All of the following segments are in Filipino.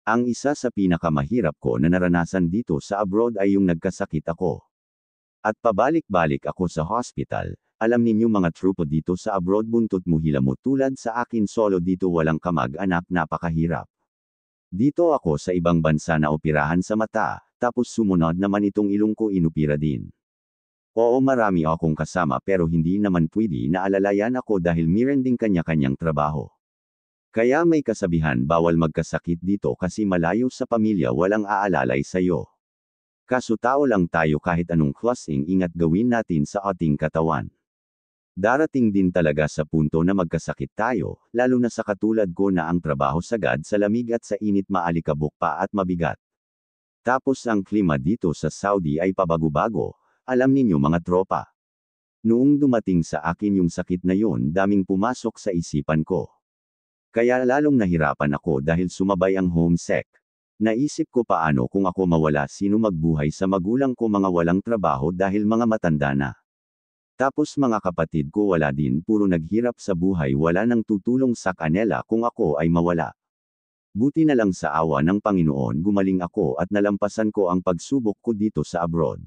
Ang isa sa pinakamahirap ko na naranasan dito sa abroad ay yung nagkasakit ako. At pabalik-balik ako sa hospital. Alam ninyo mga trupo dito sa abroad buntot mo hila mo tulad sa akin solo dito walang kamag-anak napakahirap. Dito ako sa ibang bansa na operahan sa mata, tapos sumunod naman itong ilong ko inupira din. Oo marami akong kasama pero hindi naman pwede na alalayan ako dahil meron ding kanya-kanyang trabaho. Kaya may kasabihan bawal magkasakit dito kasi malayo sa pamilya walang aalalay sa'yo. Kaso tao lang tayo kahit anong klaseng ingat gawin natin sa ating katawan. Darating din talaga sa punto na magkasakit tayo, lalo na sa katulad ko na ang trabaho sagad sa lamig at sa init maalikabok pa at mabigat. Tapos ang klima dito sa Saudi ay pabago-bago, alam ninyo mga tropa. Noong dumating sa akin yung sakit na yun daming pumasok sa isipan ko. Kaya lalong nahirapan ako dahil sumabay ang homesick. Naisip ko paano kung ako mawala sino magbuhay sa magulang ko mga walang trabaho dahil mga matanda na. Tapos mga kapatid ko wala din puro naghirap sa buhay wala nang tutulong sa kanila kung ako ay mawala. Buti na lang sa awa ng Panginoon gumaling ako at nalampasan ko ang pagsubok ko dito sa abroad.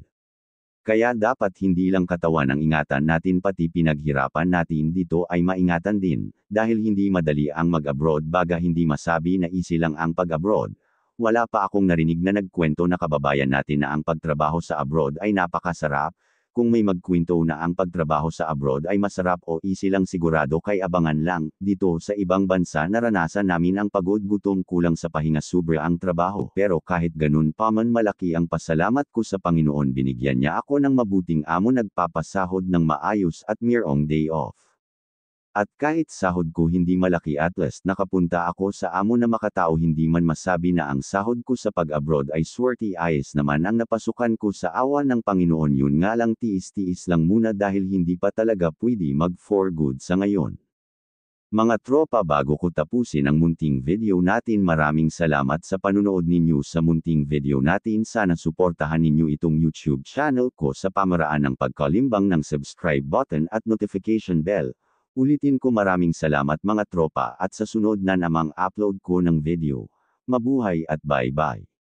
Kaya dapat hindi lang katawan ang ingatan natin pati pinaghirapan natin dito ay maingatan din, dahil hindi madali ang mag-abroad baga hindi masabi na easy lang ang pag-abroad. Wala pa akong narinig na nagkwento na kababayan natin na ang pagtrabaho sa abroad ay napakasarap. Kung may magkwento na ang pagtrabaho sa abroad ay masarap o easy lang sigurado kay abangan lang, dito sa ibang bansa naranasan namin ang pagod gutom kulang sa pahinga sobra ang trabaho. Pero kahit ganun pa man malaki ang pasalamat ko sa Panginoon binigyan niya ako ng mabuting amo nagpapasahod ng maayos at mayroong day off. At kahit sahod ko hindi malaki at least nakapunta ako sa amo na makatao hindi man masabi na ang sahod ko sa pag-abroad ay swerte ayos naman ang napasukan ko sa awa ng Panginoon yun nga lang tiis-tiis lang muna dahil hindi pa talaga pwede mag for good sa ngayon. Mga tropa bago ko tapusin ang munting video natin maraming salamat sa panunood ninyo sa munting video natin sana suportahan ninyo itong YouTube channel ko sa pamaraan ng pagkalimbang ng subscribe button at notification bell. Ulitin ko maraming salamat mga tropa at sa sunod na namang upload ko ng video. Mabuhay at bye-bye.